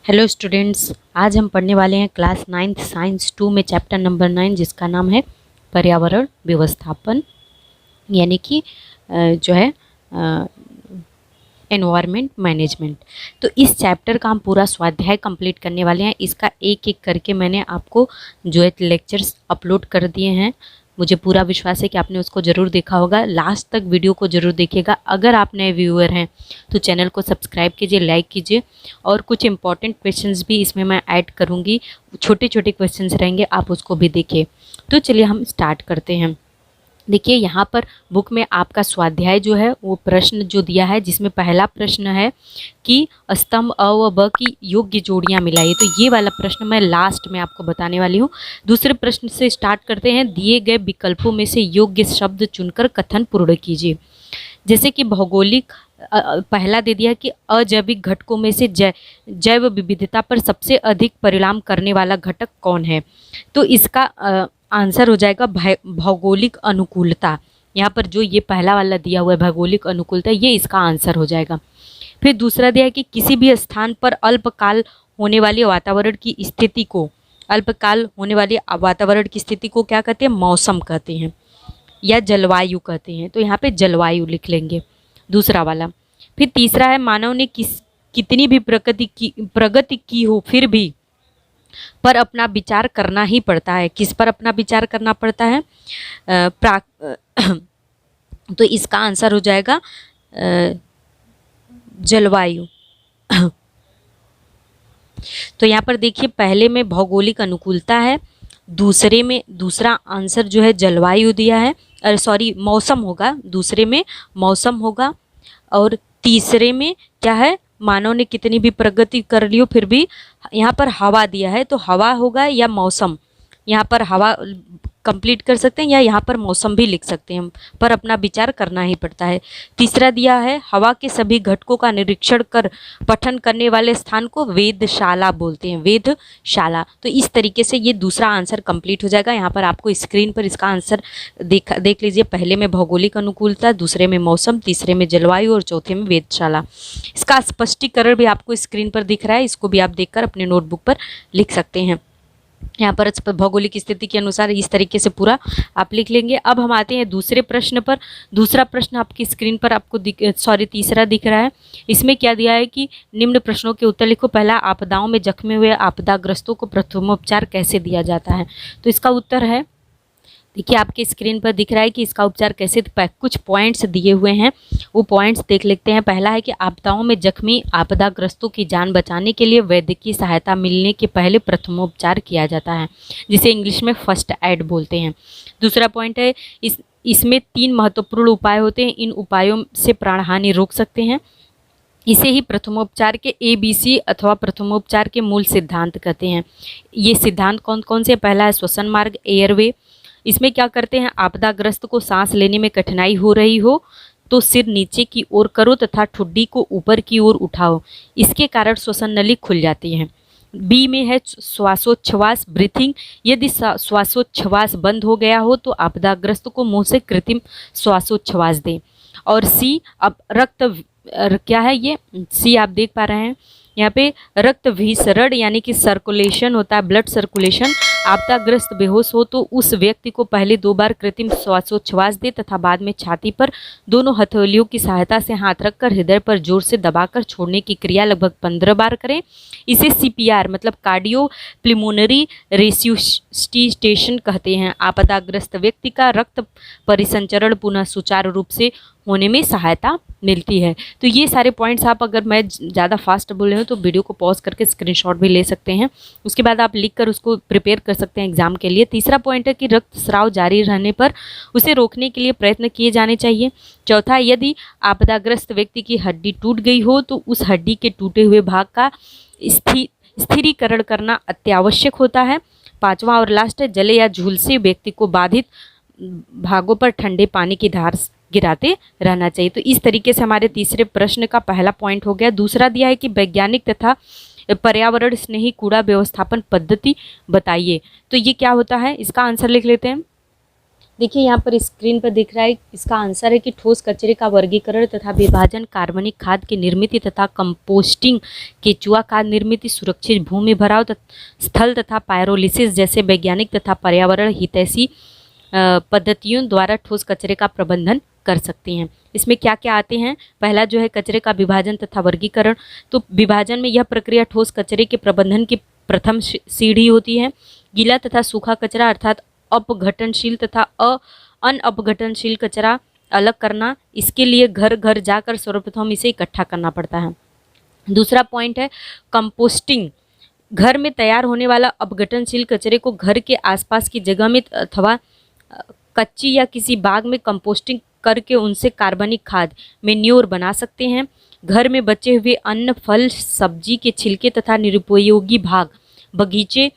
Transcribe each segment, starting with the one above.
Hello students, आज हम पढ़ने वाले हैं क्लास 9th साइंस 2 में चैप्टर नंबर 9 जिसका नाम है पर्यावरण व्यवस्थापन, यानी कि जो है एनवायरनमेंट मैनेजमेंट। तो इस चैप्टर का हम पूरा स्वाध्याय कंप्लीट करने वाले हैं। इसका एक एक करके मैंने आपको जो है लेक्चर्स अपलोड कर दिए हैं। मुझे पूरा विश्वास है कि आपने उसको ज़रूर देखा होगा। लास्ट तक वीडियो को ज़रूर देखिएगा। अगर आप नए व्यूअर हैं तो चैनल को सब्सक्राइब कीजिए, लाइक कीजिए, और कुछ इंपॉर्टेंट क्वेश्चंस भी इसमें मैं ऐड करूँगी। छोटे छोटे क्वेश्चंस रहेंगे, आप उसको भी देखिए। तो चलिए हम स्टार्ट करते हैं। देखिए यहाँ पर बुक में आपका स्वाध्याय जो है वो प्रश्न जो दिया है, जिसमें पहला प्रश्न है कि स्तंभ अ व ब की योग्य जोड़ियाँ मिलाइए। तो ये वाला प्रश्न मैं लास्ट में आपको बताने वाली हूँ। दूसरे प्रश्न से स्टार्ट करते हैं। दिए गए विकल्पों में से योग्य शब्द चुनकर कथन पूर्ण कीजिए। जैसे कि भौगोलिक, पहला दे दिया कि अजैविक घटकों में से जैव विविधता पर सबसे अधिक परिणाम करने वाला घटक कौन है। तो इसका आंसर हो जाएगा भौगोलिक अनुकूलता। यहाँ पर जो ये पहला वाला दिया हुआ है भौगोलिक अनुकूलता, ये इसका आंसर हो जाएगा। फिर दूसरा दिया है कि किसी भी स्थान पर अल्पकाल होने वाली वातावरण की स्थिति को, अल्पकाल होने वाली वातावरण की स्थिति को क्या कहते हैं, मौसम कहते हैं या जलवायु कहते हैं। तो यहाँ पे जलवायु लिख लेंगे, दूसरा वाला। फिर तीसरा है मानव ने कितनी भी प्रगति की हो फिर भी पर अपना विचार करना ही पड़ता है। किस पर अपना विचार करना पड़ता है? तो इसका आंसर हो जाएगा जलवायु। तो यहाँ पर देखिए, पहले में भौगोलिक अनुकूलता है, दूसरे में दूसरा आंसर जो है जलवायु दिया है, सॉरी मौसम होगा, दूसरे में मौसम होगा, और तीसरे में क्या है, मानव ने कितनी भी प्रगति कर ली हो फिर भी। यहाँ पर हवा दिया है, तो हवा होगा या मौसम। यहाँ पर हवा कंप्लीट कर सकते हैं या यहाँ पर मौसम भी लिख सकते हैं, पर अपना विचार करना ही पड़ता है। तीसरा दिया है हवा के सभी घटकों का निरीक्षण कर पठन करने वाले स्थान को वेधशाला बोलते हैं, वेधशाला। तो इस तरीके से ये दूसरा आंसर कंप्लीट हो जाएगा। यहाँ पर आपको स्क्रीन पर इसका आंसर देख लीजिए। पहले में भौगोलिक अनुकूलता, दूसरे में मौसम, तीसरे में जलवायु और चौथे में वेधशाला। इसका स्पष्टीकरण भी आपको स्क्रीन पर दिख रहा है, इसको भी आप देखकर अपने नोटबुक पर लिख सकते हैं। यहाँ पर भौगोलिक स्थिति के अनुसार इस तरीके से पूरा आप लिख लेंगे। अब हम आते हैं दूसरे प्रश्न पर। दूसरा प्रश्न आपकी स्क्रीन पर आपको तीसरा दिख रहा है। इसमें क्या दिया है कि निम्न प्रश्नों के उत्तर लिखो। पहला, आपदाओं में जख्मी हुए आपदाग्रस्तों को प्रथमोपचार कैसे दिया जाता है। तो इसका उत्तर है, देखिए आपके स्क्रीन पर दिख रहा है कि इसका उपचार कैसे, कुछ पॉइंट्स दिए हुए हैं, वो पॉइंट्स देख लेते हैं। पहला है कि आपदाओं में जख्मी आपदाग्रस्तों की जान बचाने के लिए वैद्यकीय सहायता मिलने के पहले प्रथमोपचार किया जाता है, जिसे इंग्लिश में फर्स्ट एड बोलते हैं। दूसरा पॉइंट है, इसमें 3 महत्वपूर्ण उपाय होते हैं, इन उपायों से प्राणहानि रोक सकते हैं। इसे ही प्रथमोपचार के ABC अथवा प्रथमोपचार के मूल सिद्धांत कहते हैं। ये सिद्धांत कौन कौन से? पहला है श्वसन मार्ग, एयरवे। इसमें क्या करते हैं, आपदाग्रस्त को सांस लेने में कठिनाई हो रही हो तो सिर नीचे की ओर करो तथा ठुड्डी को ऊपर की ओर उठाओ, इसके कारण श्वसन नली खुल जाती है। बी में है श्वासोच्छ्वास, ब्रीथिंग। यदि श्वासोच्छ्वास बंद हो गया हो तो आपदाग्रस्त को मुंह से कृत्रिम श्वासोच्छ्वास दें। और सी, अब रक्त क्या है ये, सी आप देख पा रहे हैं यहाँ पे, रक्त विसरण यानी कि सर्कुलेशन होता है, ब्लड सर्कुलेशन। आपदाग्रस्त बेहोश हो तो उस व्यक्ति को पहले 2 बार कृत्रिम श्वासोच्छ्वास दे तथा बाद में छाती पर दोनों हथेलियों की सहायता से हाथ रखकर हृदय पर जोर से दबाकर छोड़ने की क्रिया लगभग 15 बार करें। इसे CPR मतलब कार्डियो प्लिमोनरी रेसिस्टेशन कहते हैं। आपदाग्रस्त व्यक्ति का रक्त परिसंचरण पुनः सुचारू रूप से होने में सहायता मिलती है। तो ये सारे पॉइंट्स आप, अगर मैं ज़्यादा फास्ट बोल रही हूँ तो वीडियो को पॉज करके स्क्रीनशॉट भी ले सकते हैं, उसके बाद आप लिखकर उसको प्रिपेयर कर सकते हैं एग्जाम के लिए। तीसरा पॉइंट है कि रक्तस्राव जारी रहने पर उसे रोकने के लिए प्रयत्न किए जाने चाहिए। चौथा, यदि आपदाग्रस्त व्यक्ति की हड्डी टूट गई हो तो उस हड्डी के टूटे हुए भाग का स्थिरीकरण करना अत्यावश्यक होता है। पांचवा और लास्ट है, जले या झुलसे व्यक्ति को बाधित भागों पर ठंडे पानी की धार गिराते रहना चाहिए। तो इस तरीके से हमारे तीसरे प्रश्न का पहला पॉइंट हो गया। दूसरा दिया है कि वैज्ञानिक तथा पर्यावरण स्नेही कूड़ा व्यवस्थापन पद्धति बताइए। तो ये क्या होता है, इसका आंसर लिख लेते हैं। देखिए यहाँ पर स्क्रीन पर दिख रहा है, इसका आंसर है कि ठोस कचरे का वर्गीकरण तथा विभाजन, कार्बनिक खाद की निर्मित तथा कंपोस्टिंग, केचुआ खाद निर्मित, सुरक्षित भूमि भराव स्थल तथा पायरोलिसिस जैसे वैज्ञानिक तथा पर्यावरण हितैषी पद्धतियों द्वारा ठोस कचरे का प्रबंधन कर सकते हैं। इसमें क्या क्या आते हैं? पहला जो है कचरे का विभाजन तथा वर्गीकरण। तो विभाजन में यह प्रक्रिया ठोस कचरे के प्रबंधन की प्रथम सीढ़ी होती है। गीला तथा सूखा कचरा अर्थात अपघटनशील तथा अनअपघटनशील कचरा अलग करना, इसके लिए घर घर जाकर सर्वप्रथम इसे इकट्ठा करना पड़ता है। दूसरा पॉइंट है कंपोस्टिंग। घर में तैयार होने वाला अपघटनशील कचरे को घर के आसपास की जगह में अथवा कच्ची या किसी बाग में कंपोस्टिंग करके उनसे कार्बनिक खाद मेन्योर बना सकते हैं। घर में बचे हुए अन्न, फल, सब्जी के छिलके तथा निरुपयोगी भाग, बगीचे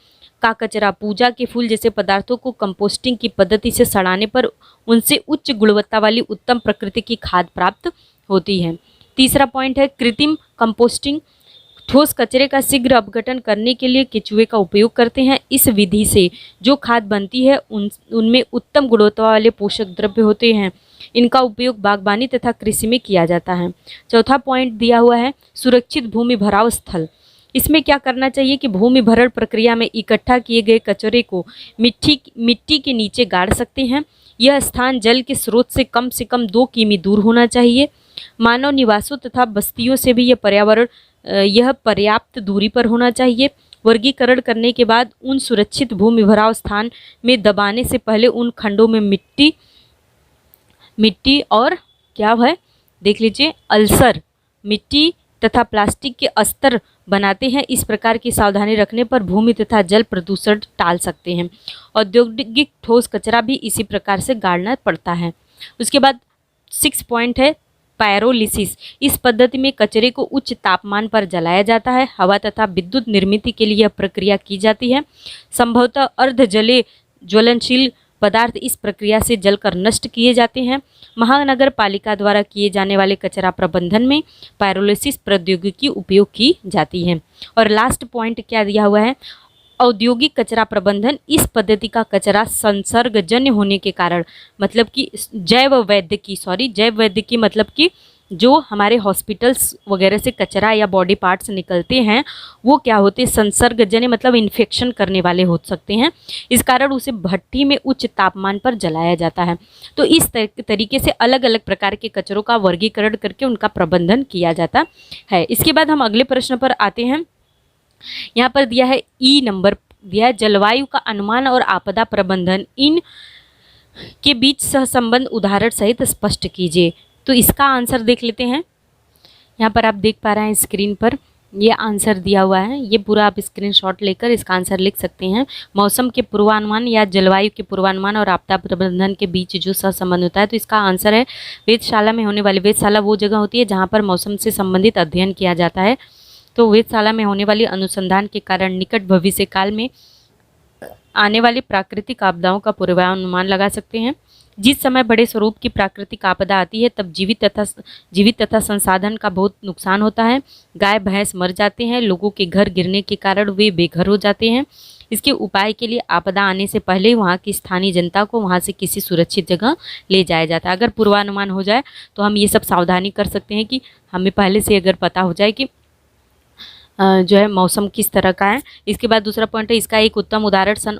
का कचरा, पूजा के फूल जैसे पदार्थों को कंपोस्टिंग की पद्धति से सड़ाने पर उनसे उच्च गुणवत्ता वाली उत्तम प्रकृति की खाद प्राप्त होती है। तीसरा पॉइंट है कृत्रिम कंपोस्टिंग। ठोस कचरे का शीघ्र अपघटन करने के लिए केचुए का उपयोग करते हैं। इस विधि से जो खाद बनती है उनमें उत्तम गुणवत्ता वाले पोषक द्रव्य होते हैं। इनका उपयोग बागवानी तथा कृषि में किया जाता है। चौथा पॉइंट दिया हुआ है सुरक्षित भूमि भराव स्थल। इसमें क्या करना चाहिए कि भूमि भरण प्रक्रिया में इकट्ठा किए गए कचरे को मिट्टी के नीचे गाड़ सकते हैं। यह स्थान जल के स्रोत से कम 2 किमी दूर होना चाहिए। मानव निवासों तथा बस्तियों से भी यह पर्याप्त दूरी पर होना चाहिए। वर्गीकरण करने के बाद उन सुरक्षित भूमि भराव स्थान में दबाने से पहले उन खंडों में मिट्टी और क्या है देख लीजिए, अल्सर, मिट्टी तथा प्लास्टिक के अस्तर बनाते हैं। इस प्रकार की सावधानी रखने पर भूमि तथा जल प्रदूषण टाल सकते हैं। औद्योगिक ठोस कचरा भी इसी प्रकार से गाड़ना पड़ता है। उसके बाद 6 पॉइंट है पायरोलिसिस। इस पद्धति में कचरे को उच्च तापमान पर जलाया जाता है। हवा तथा विद्युत निर्मित के लिए यह प्रक्रिया की जाती है। संभवतः अर्ध जले ज्वलनशील पदार्थ इस प्रक्रिया से जलकर नष्ट किए जाते हैं। महानगर पालिका द्वारा किए जाने वाले कचरा प्रबंधन में पायरोलिसिस प्रौद्योगिकी उपयोग की जाती है। और लास्ट पॉइंट क्या दिया हुआ है, औद्योगिक कचरा प्रबंधन। इस पद्धति का कचरा संसर्गजन्य होने के कारण, मतलब कि जैव वैद्यकी मतलब कि जो हमारे हॉस्पिटल्स वगैरह से कचरा या बॉडी पार्ट्स निकलते हैं वो क्या होते हैं, संसर्गजन्य मतलब इन्फेक्शन करने वाले हो सकते हैं। इस कारण उसे भट्टी में उच्च तापमान पर जलाया जाता है। तो इस तरीके से अलग अलग प्रकार के कचरों का वर्गीकरण करके उनका प्रबंधन किया जाता है। इसके बाद हम अगले प्रश्न पर आते हैं। यहाँ पर दिया है नंबर दिया है जलवायु का अनुमान और आपदा प्रबंधन, इन के बीच सहसंबंध उदाहरण सहित स्पष्ट कीजिए। तो इसका आंसर देख लेते हैं। यहाँ पर आप देख पा रहे हैं स्क्रीन पर ये आंसर दिया हुआ है। ये पूरा आप स्क्रीनशॉट लेकर इसका आंसर लिख सकते हैं। मौसम के पूर्वानुमान या जलवायु के पूर्वानुमान और आपदा प्रबंधन के बीच जो सहसंबंध होता है, तो इसका आंसर है वेधशाला में होने वाली, वेधशाला वो जगह होती है जहाँ पर मौसम से संबंधित अध्ययन किया जाता है। तो वेधशाला में होने वाली अनुसंधान के कारण निकट भविष्य काल में आने वाली प्राकृतिक आपदाओं का पूर्वानुमान लगा सकते हैं। जिस समय बड़े स्वरूप की प्राकृतिक आपदा आती है तब जीवित तथा संसाधन का बहुत नुकसान होता है। गाय भैंस मर जाते हैं, लोगों के घर गिरने के कारण वे बेघर हो जाते हैं। इसके उपाय के लिए आपदा आने से पहले वहाँ की स्थानीय जनता को वहाँ से किसी सुरक्षित जगह ले जाया जाता है। अगर पूर्वानुमान हो जाए तो हम ये सब सावधानी कर सकते हैं कि हमें पहले से अगर पता हो जाए कि जो है मौसम किस तरह का है। इसके बाद दूसरा पॉइंट है, इसका एक उत्तम उदाहरण सन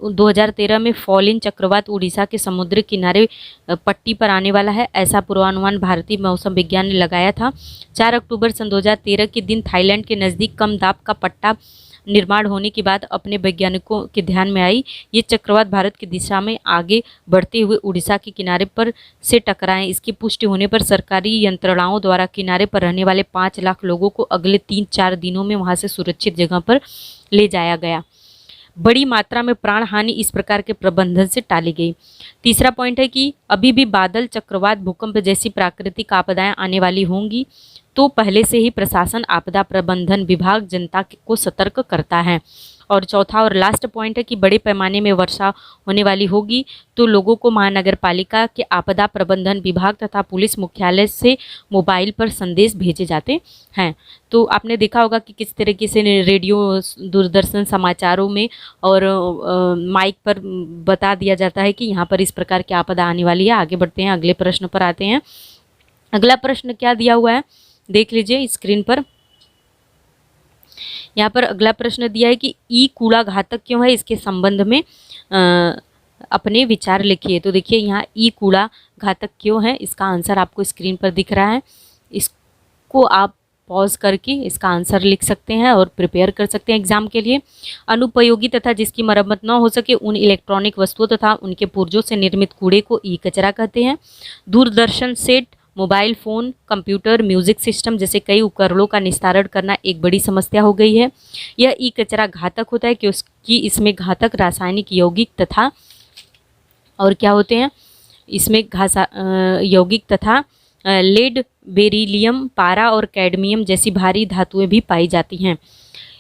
2013 में फॉलिन चक्रवात उड़ीसा के समुद्र किनारे पट्टी पर आने वाला है। ऐसा पूर्वानुमान भारतीय मौसम विज्ञान ने लगाया था। 4 अक्टूबर सन 2013 के दिन थाईलैंड के नज़दीक कम दाब का पट्टा निर्माण होने की बात अपने वैज्ञानिकों के ध्यान में आई। ये चक्रवात भारत की दिशा में आगे बढ़ते हुए उड़ीसा के किनारे पर से टकराएं। इसकी पुष्टि होने पर सरकारी यंत्रणाओं द्वारा किनारे पर रहने वाले 5 लाख लोगों को अगले 3-4 दिनों में वहां से सुरक्षित जगह पर ले जाया गया। बड़ी मात्रा में प्राण हानि इस प्रकार के प्रबंधन से टाली गई। तीसरा पॉइंट है कि अभी भी बादल, चक्रवात, भूकंप जैसी प्राकृतिक आपदाएं आने वाली होंगी। तो पहले से ही प्रशासन आपदा प्रबंधन विभाग जनता को सतर्क करता है। और चौथा और लास्ट पॉइंट है कि बड़े पैमाने में वर्षा होने वाली होगी तो लोगों को महानगर पालिका के आपदा प्रबंधन विभाग तथा पुलिस मुख्यालय से मोबाइल पर संदेश भेजे जाते हैं। तो आपने देखा होगा कि किस तरीके से रेडियो, दूरदर्शन, समाचारों में और माइक पर बता दिया जाता है कि यहाँ पर इस प्रकार की आपदा आने वाली है। आगे बढ़ते हैं, अगले प्रश्न पर आते हैं। अगला प्रश्न क्या दिया हुआ है देख लीजिए स्क्रीन पर। यहाँ पर अगला प्रश्न दिया है कि ई कूड़ा घातक क्यों है, इसके संबंध में अपने विचार लिखिए। तो देखिए यहाँ ई कूड़ा घातक क्यों है, इसका आंसर आपको स्क्रीन पर दिख रहा है। इसको आप पॉज करके इसका आंसर लिख सकते हैं और प्रिपेयर कर सकते हैं एग्जाम के लिए। अनुपयोगी तथा जिसकी मरम्मत न हो सके उन इलेक्ट्रॉनिक वस्तुओं तथा उनके पुर्जों से निर्मित कूड़े को ई कचरा कहते हैं। Doordarshan set, mobile phone, computer, music system जैसे कई उपकरणों का निस्तारण करना एक बड़ी समस्या हो गई है। यह ई कचरा घातक होता है क्योंकि इसमें घातक रासायनिक, यौगिक तथा और क्या होते हैं, इसमें यौगिक तथा लेड, बेरिलियम, पारा और कैडमियम जैसी भारी धातुएं भी पाई जाती हैं।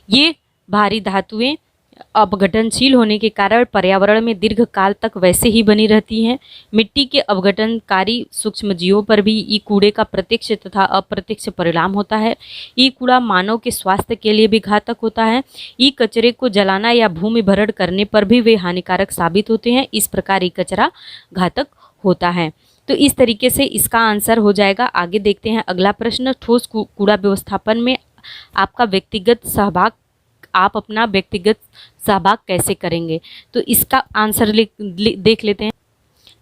ये भारी धातुएं अपघटनशील होने के कारण पर्यावरण में दीर्घकाल तक वैसे ही बनी रहती हैं। मिट्टी के अपघटनकारी सूक्ष्मजीवों पर भी ई कूड़े का प्रत्यक्ष तथा अप्रत्यक्ष परिणाम होता है। ई कूड़ा मानव के स्वास्थ्य के लिए भी घातक होता है। ई कचरे को जलाना या भूमि भरण करने पर भी वे हानिकारक साबित होते हैं। इस प्रकार ई कचरा घातक होता है। तो इस तरीके से इसका आंसर हो जाएगा। आगे देखते हैं अगला प्रश्न। ठोस कूड़ा व्यवस्थापन में आपका व्यक्तिगत सहभाग, आप अपना व्यक्तिगत सहभाग कैसे करेंगे, तो इसका आंसर देख लेते हैं।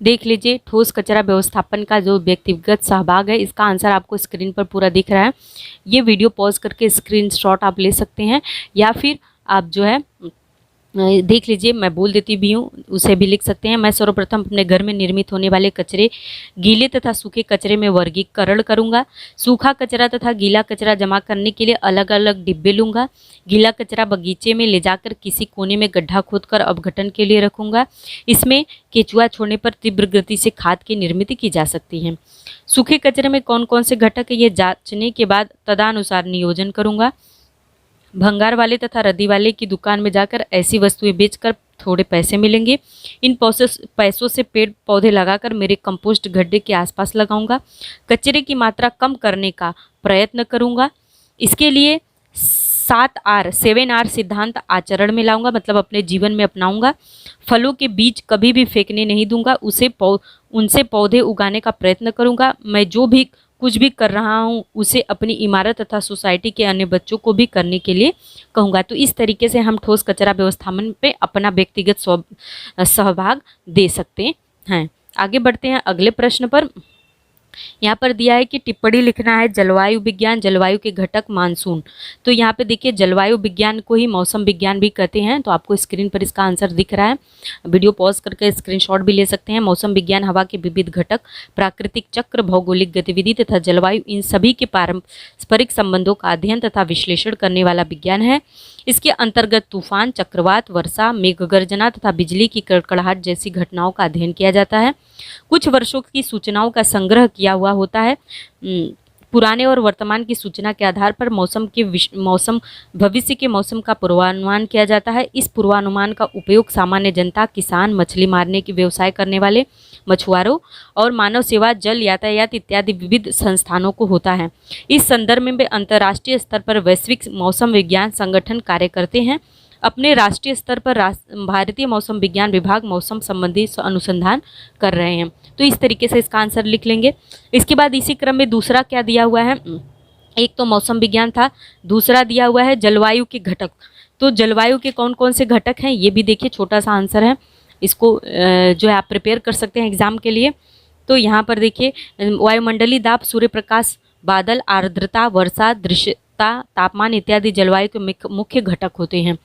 देख लीजिए ठोस कचरा व्यवस्थापन का जो व्यक्तिगत सहभाग है, इसका आंसर आपको स्क्रीन पर पूरा दिख रहा है। ये वीडियो पॉज करके स्क्रीनशॉट आप ले सकते हैं या फिर आप जो है देख लीजिए, मैं बोल देती भी हूँ, उसे भी लिख सकते हैं। मैं सर्वप्रथम अपने घर में निर्मित होने वाले कचरे गीले तथा सूखे कचरे में वर्गीकरण करूँगा। सूखा कचरा तथा गीला कचरा जमा करने के लिए अलग अलग डिब्बे लूँगा। गीला कचरा बगीचे में ले जाकर किसी कोने में गड्ढा खोदकर अपघटन के लिए रखूँगा। इसमें केचुआ छोड़ने पर तीव्र गति से खाद की निर्मित की जा सकती है। सूखे कचरे में कौन कौन से घटक है ये जाँचने के बाद तदनुसार नियोजन करूँगा। भंगार वाले तथा रद्दी वाले की दुकान में जाकर ऐसी वस्तुएं बेचकर थोड़े पैसे मिलेंगे। इन पैसों से पेड़ पौधे लगाकर मेरे कंपोस्ट गड्ढे के आसपास लगाऊंगा। कचरे की मात्रा कम करने का प्रयत्न करूंगा। इसके लिए 7R सिद्धांत आचरण में लाऊंगा, मतलब अपने जीवन में अपनाऊंगा। फलों के बीज कभी भी फेंकने नहीं दूंगा, उनसे पौधे उगाने का प्रयत्न करूंगा। मैं जो भी कुछ भी कर रहा हूँ उसे अपनी इमारत तथा सोसाइटी के अन्य बच्चों को भी करने के लिए कहूँगा। तो इस तरीके से हम ठोस कचरा व्यवस्थापन पे अपना व्यक्तिगत सहभाग दे सकते हैं। आगे बढ़ते हैं अगले प्रश्न पर। यहाँ पर दिया है कि टिप्पणी लिखना है जलवायु विज्ञान, जलवायु के घटक, मानसून। तो यहाँ पे देखिए जलवायु विज्ञान को ही मौसम विज्ञान भी कहते हैं। तो आपको स्क्रीन पर इसका आंसर दिख रहा है, वीडियो पॉज करके स्क्रीनशॉट भी ले सकते हैं। मौसम विज्ञान हवा के विविध घटक, प्राकृतिक चक्र, भौगोलिक गतिविधि तथा जलवायु, इन सभी के पारस्परिक संबंधों का अध्ययन तथा विश्लेषण करने वाला विज्ञान है। इसके अंतर्गत तूफान, चक्रवात, वर्षा, मेघगर्जना तथा बिजली की कड़कड़ाहट जैसी घटनाओं का अध्ययन किया जाता है। कुछ वर्षों की सूचनाओं का संग्रह किया हुआ होता है। पुराने और वर्तमान की सूचना के आधार पर भविष्य के मौसम का पूर्वानुमान किया जाता है। इस पूर्वानुमान का उपयोग सामान्य जनता, किसान, मछली मारने की व्यवसाय करने वाले मछुआरों और मानव सेवा, जल यातायात इत्यादि विविध संस्थानों को होता है। इस संदर्भ में वे अंतर्राष्ट्रीय स्तर पर वैश्विक मौसम विज्ञान संगठन कार्य करते हैं। अपने राष्ट्रीय स्तर पर भारतीय मौसम विज्ञान विभाग मौसम संबंधी अनुसंधान कर रहे हैं। तो इस तरीके से इसका आंसर लिख लेंगे। इसके बाद इसी क्रम में दूसरा क्या दिया हुआ है, एक तो मौसम विज्ञान था, दूसरा दिया हुआ है जलवायु के घटक। तो जलवायु के कौन कौन से घटक हैं ये भी देखिए, छोटा सा आंसर है, इसको जो है आप प्रिपेयर कर सकते हैं एग्जाम के लिए। तो यहाँ पर देखिए वायुमंडलीय दाब, सूर्य प्रकाश, बादल, आर्द्रता, वर्षा, दृश्यता, तापमान इत्यादि जलवायु के मुख्य घटक होते हैं।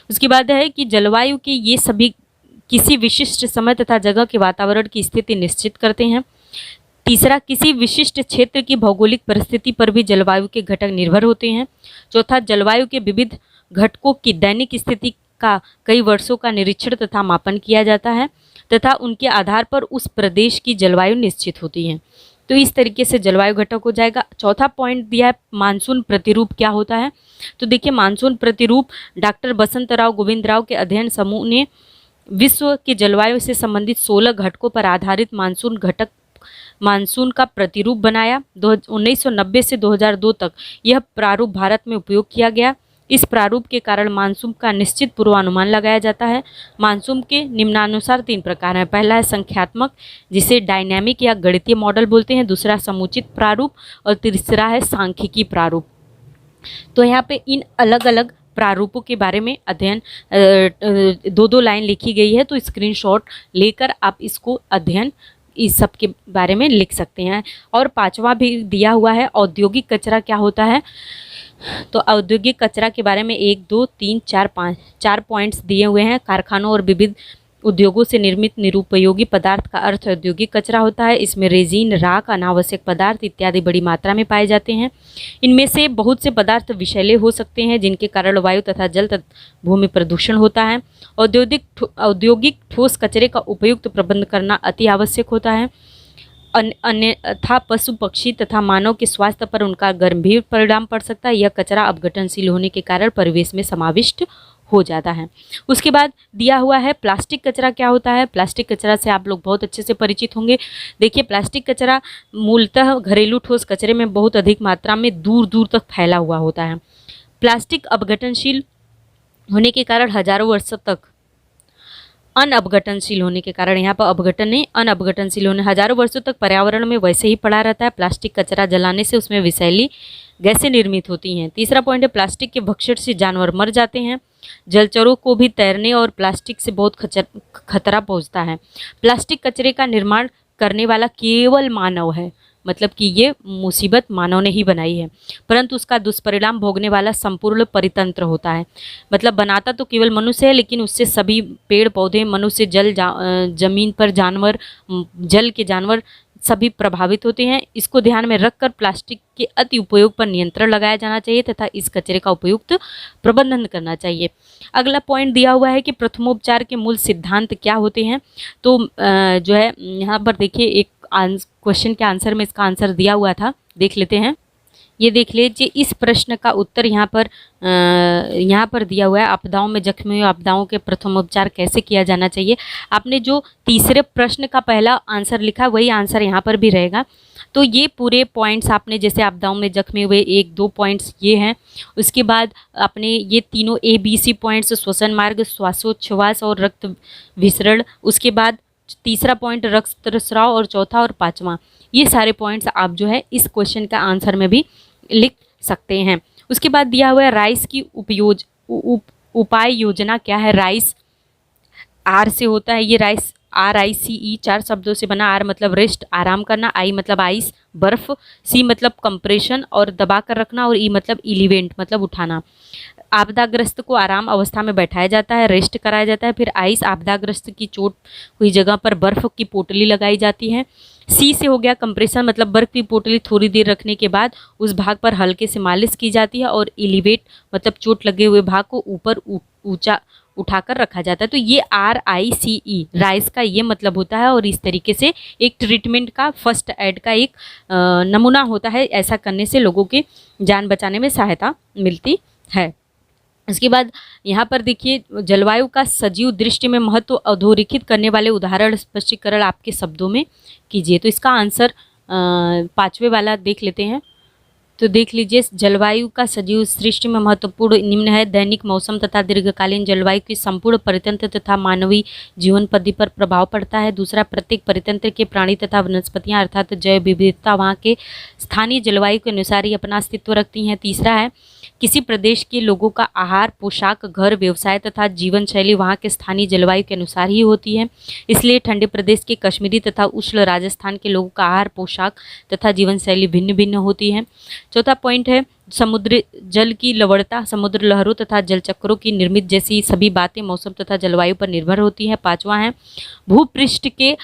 उसके बाद है कि जलवायु के ये सभी किसी विशिष्ट समय तथा जगह के वातावरण की स्थिति निश्चित करते हैं। तीसरा, किसी विशिष्ट क्षेत्र की भौगोलिक परिस्थिति पर भी जलवायु के घटक निर्भर होते हैं। चौथा, जलवायु के विविध घटकों की दैनिक स्थिति का कई वर्षों का निरीक्षण तथा मापन किया जाता है तथा उनके आधार पर उस प्रदेश की जलवायु निश्चित होती है। तो इस तरीके से जलवायु घटक हो जाएगा। चौथा पॉइंट दिया है मानसून प्रतिरूप क्या होता है। तो देखिए मानसून प्रतिरूप डॉक्टर बसंत राव गोविंद राव के अध्ययन समूह ने विश्व के जलवायु से संबंधित 16 घटकों पर आधारित मानसून का प्रतिरूप बनाया। 1990 से 2002 तक यह प्रारूप भारत में उपयोग किया गया। इस प्रारूप के कारण मानसून का निश्चित पूर्वानुमान लगाया जाता है। मानसून के निम्नानुसार 3 प्रकार हैं। पहला है संख्यात्मक, जिसे डायनामिक या गणितीय मॉडल बोलते हैं। दूसरा समुचित प्रारूप और तीसरा है सांख्यिकी प्रारूप। तो यहाँ पे इन अलग अलग प्रारूपों के बारे में अध्ययन 2-2 लाइन लिखी गई है, तो स्क्रीनशॉट लेकर आप इसको अध्ययन इस सब के बारे में लिख सकते हैं। और 5वां भी दिया हुआ है औद्योगिक कचरा क्या होता है। तो औद्योगिक कचरा के बारे में 1, 2, 3, 4, 5 4 पॉइंट्स दिए हुए हैं। कारखानों और विविध उद्योगों से निर्मित निरुपयोगी पदार्थ का अर्थ औद्योगिक कचरा होता है। इसमें रेजिन, राख, अनावश्यक पदार्थ इत्यादि बड़ी मात्रा में पाए जाते हैं। इनमें से बहुत से पदार्थ विषैले हो सकते हैं, जिनके कारण वायु तथा जल तथा भूमि प्रदूषण होता है। औद्योगिक ठोस कचरे का उपयुक्त प्रबंध करना अति आवश्यक होता है, अन्यथा पशु पक्षी तथा मानव के स्वास्थ्य पर उनका गंभीर परिणाम पड़ सकता है। यह कचरा अपघटनशील होने के कारण परिवेश में समाविष्ट हो जाता है। उसके बाद दिया हुआ है प्लास्टिक कचरा क्या होता है। प्लास्टिक कचरा से आप लोग बहुत अच्छे से परिचित होंगे। देखिए प्लास्टिक कचरा मूलतः घरेलू ठोस कचरे में बहुत अधिक मात्रा में दूर दूर तक फैला हुआ होता है। प्लास्टिक अपघटनशील होने के कारण हजारों वर्षों तक अनअपघटनशील होने के कारण, यहाँ पर अपघटन नहीं अनअपघटनशील होने, हजारों वर्षों तक पर्यावरण में वैसे ही पड़ा रहता है। प्लास्टिक कचरा जलाने से उसमें विषैली गैसें निर्मित होती हैं। तीसरा पॉइंट है प्लास्टिक के भक्षण से जानवर मर जाते हैं। जलचरों को भी तैरने और प्लास्टिक से बहुत खतरा पहुंचता है। प्लास्टिक कचरे का निर्माण करने वाला केवल मानव है, मतलब कि ये मुसीबत मानव ने ही बनाई है, परंतु उसका दुष्परिणाम भोगने वाला संपूर्ण परितंत्र होता है। मतलब बनाता तो केवल मनुष्य है, लेकिन उससे सभी पेड़ पौधे, मनुष्य, जमीन पर जानवर, जल के जानवर सभी प्रभावित होते हैं। इसको ध्यान में रखकर प्लास्टिक के अति उपयोग पर नियंत्रण लगाया जाना चाहिए तथा इस कचरे का उपयुक्त प्रबंधन करना चाहिए। अगला पॉइंट दिया हुआ है कि प्रथमोपचार के मूल सिद्धांत क्या होते हैं। तो जो है यहाँ पर देखिए एक क्वेश्चन के आंसर में इसका आंसर दिया हुआ था, देख लेते हैं। ये देख लीजिए, इस प्रश्न का उत्तर यहाँ पर दिया हुआ है। आपदाओं में जख्मी हुए आपदाओं के प्रथमोपचार कैसे किया जाना चाहिए। आपने जो तीसरे प्रश्न का पहला आंसर लिखा वही आंसर यहाँ पर भी रहेगा। तो ये पूरे पॉइंट्स आपने जैसे आपदाओं में जख्मी हुए 1-2 पॉइंट्स ये हैं। उसके बाद आपने ये तीनों ABC पॉइंट्स, श्वसन मार्ग, श्वासोच्छ्वास और रक्त विसरण, उसके बाद तीसरा पॉइंट रक्तस्राव और चौथा और 5वां, ये सारे पॉइंट्स आप जो है इस क्वेश्चन का आंसर में भी लिख सकते हैं। उसके बाद दिया हुआ है राइस की उपाय योजना क्या है। राइस आर से होता है, ये राइस RICE 4 शब्दों से बना। आर मतलब रेस्ट, आराम करना, आई मतलब आइस बर्फ, सी मतलब कंप्रेशन और दबा कर रखना, और ई मतलब इलिवेंट मतलब उठाना। आपदाग्रस्त को आराम अवस्था में बैठाया जाता है, रेस्ट कराया जाता है। फिर आइस, आपदाग्रस्त की चोट हुई जगह पर बर्फ की पोटली लगाई जाती है। सी से हो गया कंप्रेशन, मतलब बर्फ की पोटली थोड़ी देर रखने के बाद उस भाग पर हल्के से मालिश की जाती है। और इलिवेट मतलब चोट लगे हुए भाग को ऊपर ऊंचा उठाकर रखा जाता है। तो ये RICE राइस का ये मतलब होता है। और इस तरीके से एक ट्रीटमेंट का, फर्स्ट एड का एक नमूना होता है। ऐसा करने से लोगों के जान बचाने में सहायता मिलती है। इसके बाद यहाँ पर देखिए जलवायु का सजीव दृष्टि में महत्व अधोरेखित करने वाले उदाहरण स्पष्टीकरण आपके शब्दों में कीजिए। तो इसका आंसर 5वें वाला देख लेते हैं। तो देख लीजिए, जलवायु का सजीव सृष्टि में महत्वपूर्ण निम्न है। दैनिक मौसम तथा दीर्घकालीन जलवायु की संपूर्ण परितंत्र तथा मानवीय जीवन पद्धति पर प्रभाव पड़ता है। दूसरा, प्रत्येक परितंत्र के प्राणी तथा वनस्पतियां अर्थात जैव विविधता वहाँ के स्थानीय जलवायु के अनुसार ही अपना अस्तित्व रखती हैं। तीसरा है, किसी प्रदेश के लोगों का आहार, पोशाक, घर, व्यवसाय तथा जीवन शैली वहाँ के स्थानीय जलवायु के अनुसार ही होती है। इसलिए ठंडे प्रदेश के कश्मीरी तथा उष्ण राजस्थान के लोगों का आहार, पोशाक तथा जीवन शैली भिन्न भिन्न होती है। चौथा पॉइंट है, समुद्र जल की लवणता, समुद्र लहरों तथा जलचक्रों की निर्मित जैसी सभी बातें मौसम तथा जलवायु पर निर्भर होती हैं। 5वां है, भूपृष्ठ के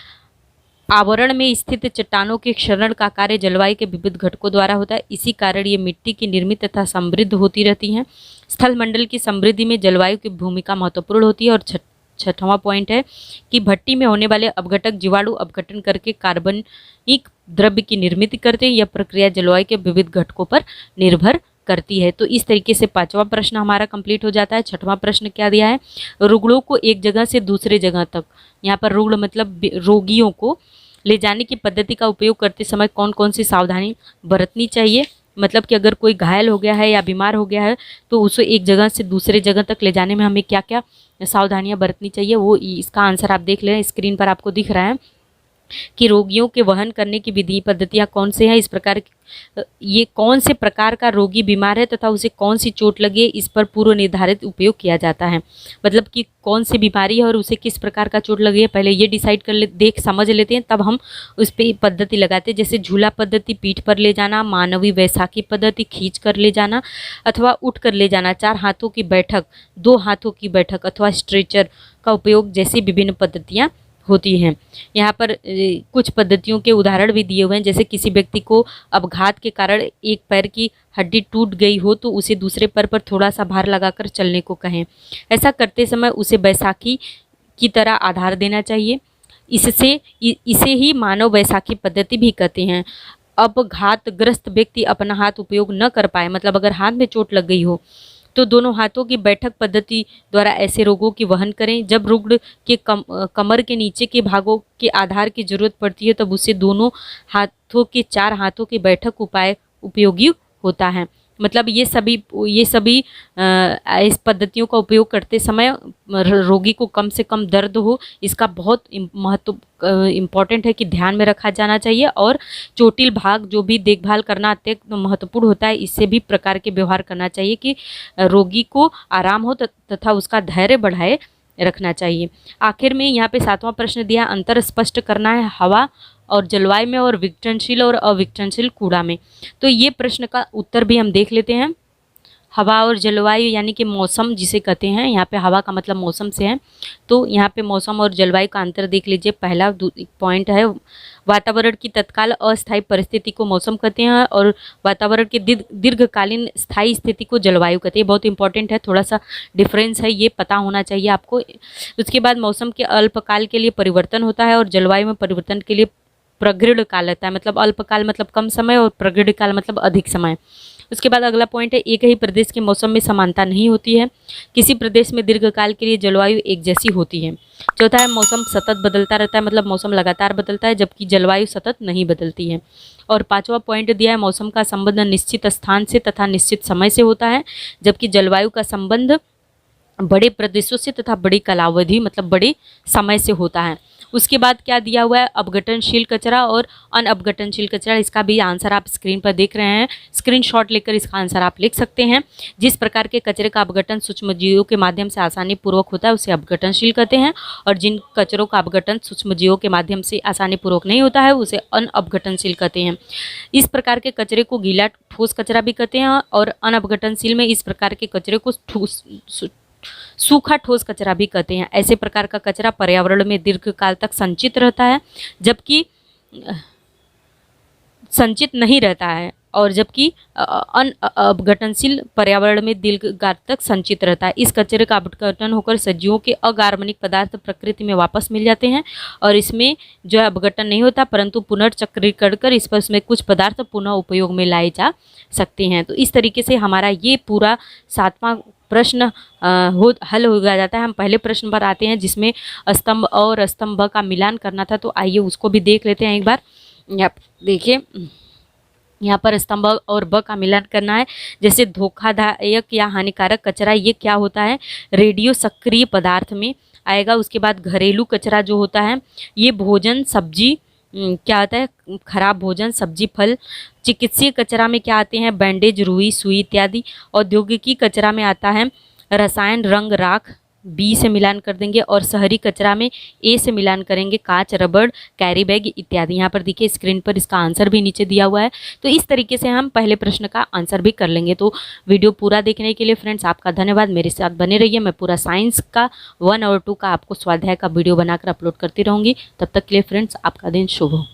आवरण में स्थित चट्टानों के क्षरण का कार्य जलवायु के विविध घटकों द्वारा होता है। इसी कारण ये मिट्टी की निर्मित तथा समृद्ध होती रहती हैं। स्थल मंडल की समृद्धि में जलवायु की भूमिका महत्वपूर्ण होती है। और छठवां पॉइंट है कि भट्टी में होने वाले अपघटक जीवाणु अपघटन करके कार्बनिक द्रव्य की निर्मित करते हैं। यह प्रक्रिया जलवायु के विविध घटकों पर निर्भर करती है। तो इस तरीके से पांचवा प्रश्न हमारा कंप्लीट हो जाता है। छठवां प्रश्न क्या दिया है, रुग्णों को एक जगह से दूसरे जगह तक, यहाँ पर रुग्ण मतलब रोगियों को ले जाने की पद्धति का उपयोग करते समय कौन कौन सी सावधानी बरतनी चाहिए। मतलब कि अगर कोई घायल हो गया है या बीमार हो गया है तो उसे एक जगह से दूसरे जगह तक ले जाने में हमें क्या क्या सावधानियां बरतनी चाहिए, वो इसका आंसर आप देख लें। स्क्रीन पर आपको दिख रहा है कि रोगियों के वहन करने की विधि पद्धतियाँ कौन से हैं, इस प्रकार ये कौन से प्रकार का रोगी बीमार है तथा उसे कौन सी चोट लगी है, इस पर पूर्व निर्धारित उपयोग किया जाता है। मतलब कि कौन सी बीमारी है और उसे किस प्रकार का चोट लगी है, पहले ये डिसाइड कर ले, देख समझ लेते हैं, तब हम उस पर पद्धति लगाते हैं। जैसे झूला पद्धति, पीठ पर ले जाना, मानवी वैसाखी पद्धति, खींच कर ले जाना अथवा उठ कर ले जाना, 4 हाथों की बैठक, 2 हाथों की बैठक अथवा स्ट्रेचर का उपयोग जैसी विभिन्न पद्धतियाँ होती हैं। यहाँ पर कुछ पद्धतियों के उदाहरण भी दिए हुए हैं। जैसे किसी व्यक्ति को अपघात के कारण एक पैर की हड्डी टूट गई हो तो उसे दूसरे पैर पर थोड़ा सा भार लगाकर चलने को कहें। ऐसा करते समय उसे बैसाखी की तरह आधार देना चाहिए। इसे ही मानव बैसाखी पद्धति भी कहते हैं। अपघातग्रस्त व्यक्ति अपना हाथ उपयोग न कर पाए, मतलब अगर हाथ में चोट लग गई हो तो दोनों हाथों की बैठक पद्धति द्वारा ऐसे रोगों की वहन करें। जब रुग्ण के कमर के नीचे के भागों के आधार की जरूरत पड़ती है तब उसे दोनों हाथों के 4 हाथों की बैठक उपाय उपयोगी होता है। मतलब ये सभी इस पद्धतियों का उपयोग करते समय रोगी को कम से कम दर्द हो, इसका बहुत इम्पॉर्टेंट है कि ध्यान में रखा जाना चाहिए। और चोटिल भाग जो भी देखभाल करना अत्यंत महत्वपूर्ण होता है, इससे भी प्रकार के व्यवहार करना चाहिए कि रोगी को आराम हो तथा उसका धैर्य बढ़ाए रखना चाहिए। आखिर में यहाँ पे 7वां प्रश्न दिया, अंतर स्पष्ट करना है हवा और जलवायु में और विघटनशील और अविघटनशील कूड़ा में। तो ये प्रश्न का उत्तर भी हम देख लेते हैं। हवा और जलवायु यानी कि मौसम जिसे कहते हैं, यहाँ पे हवा का मतलब मौसम से है, तो यहाँ पे मौसम और जलवायु का अंतर देख लीजिए। पहला पॉइंट है, वातावरण की तत्काल अस्थायी परिस्थिति को मौसम कहते हैं और वातावरण की दीर्घकालीन स्थायी स्थिति को जलवायु कहते हैं। बहुत इंपॉर्टेंट है, थोड़ा सा डिफरेंस है, ये पता होना चाहिए आपको। उसके बाद मौसम के अल्पकाल के लिए परिवर्तन होता है और जलवायु में परिवर्तन के लिए प्रगृढ़ काल रहता है। मतलब अल्पकाल मतलब कम समय और प्रगृढ़ काल मतलब अधिक समय। उसके बाद अगला पॉइंट है, एक ही प्रदेश के मौसम में समानता नहीं होती है। किसी प्रदेश में दीर्घकाल के लिए जलवायु एक जैसी होती है। चौथा है, मौसम सतत बदलता रहता है, मतलब मौसम लगातार बदलता है जबकि जलवायु सतत नहीं बदलती है। और 5वां पॉइंट दिया है, मौसम का संबंध निश्चित स्थान से तथा निश्चित समय से होता है जबकि जलवायु का संबंध बड़े प्रदेशों से तथा बड़ी कालावधि मतलब बड़े समय से होता है। उसके बाद क्या दिया हुआ है, अपघटनशील कचरा और अनअपघटनशील कचरा। इसका भी आंसर आप स्क्रीन पर देख रहे हैं, स्क्रीनशॉट लेकर इसका आंसर आप लिख सकते हैं। जिस प्रकार के कचरे का अपघटन सूक्ष्मजीवों के माध्यम से आसानी पूर्वक होता है उसे अपघटनशील कहते हैं और जिन कचरों का अपघटन सूक्ष्मजीवों के माध्यम से आसानी पूर्वक नहीं होता है उसे अनअपघटनशील कहते हैं। इस प्रकार के कचरे को गीला ठोस कचरा भी कहते हैं और अनअपघटनशील में इस प्रकार के कचरे को सूखा ठोस कचरा भी कहते हैं। ऐसे प्रकार का कचरा पर्यावरण में दीर्घकाल तक संचित रहता है जबकि संचित नहीं रहता है और जबकि अनअपघटनशील पर्यावरण में दीर्घकाल तक संचित रहता है। इस कचरे का अपघटन होकर सजीवों के अकार्बनिक पदार्थ प्रकृति में वापस मिल जाते हैं और इसमें जो है अपघटन नहीं होता परंतु पुनर्चक्रीकरण कर इस पर उसमें कुछ पदार्थ पुनः उपयोग में लाए जा सकते हैं। तो इस तरीके से हमारा ये पूरा 7वां प्रश्न हल हो जाता है। हम पहले प्रश्न पर आते हैं जिसमें स्तंभ और स्तंभ का मिलान करना था, तो आइए उसको भी देख लेते हैं एक बार। यहाँ देखिए, यहाँ पर स्तंभ और ब का मिलान करना है। जैसे धोखादायक या हानिकारक कचरा, ये क्या होता है, रेडियो सक्रिय पदार्थ में आएगा। उसके बाद घरेलू कचरा जो होता है ये भोजन सब्जी क्या होता है, खराब भोजन सब्जी फल। चिकित्सीय कचरा में क्या आते हैं, बैंडेज रुई सुई इत्यादि। औद्योगिकी कचरा में आता है रसायन रंग राख, बी से मिलान कर देंगे। और शहरी कचरा में ए से मिलान करेंगे कांच रबड़ कैरी बैग इत्यादि। यहाँ पर देखिए स्क्रीन पर इसका आंसर भी नीचे दिया हुआ है। तो इस तरीके से हम पहले प्रश्न का आंसर भी कर लेंगे। तो वीडियो पूरा देखने के लिए फ्रेंड्स आपका धन्यवाद। मेरे साथ बने रहिए, मैं पूरा साइंस का 1 और 2 का आपको स्वाध्याय का वीडियो बनाकर अपलोड करती रहूँगी। तब तक के लिए फ्रेंड्स आपका दिन शुभ हो।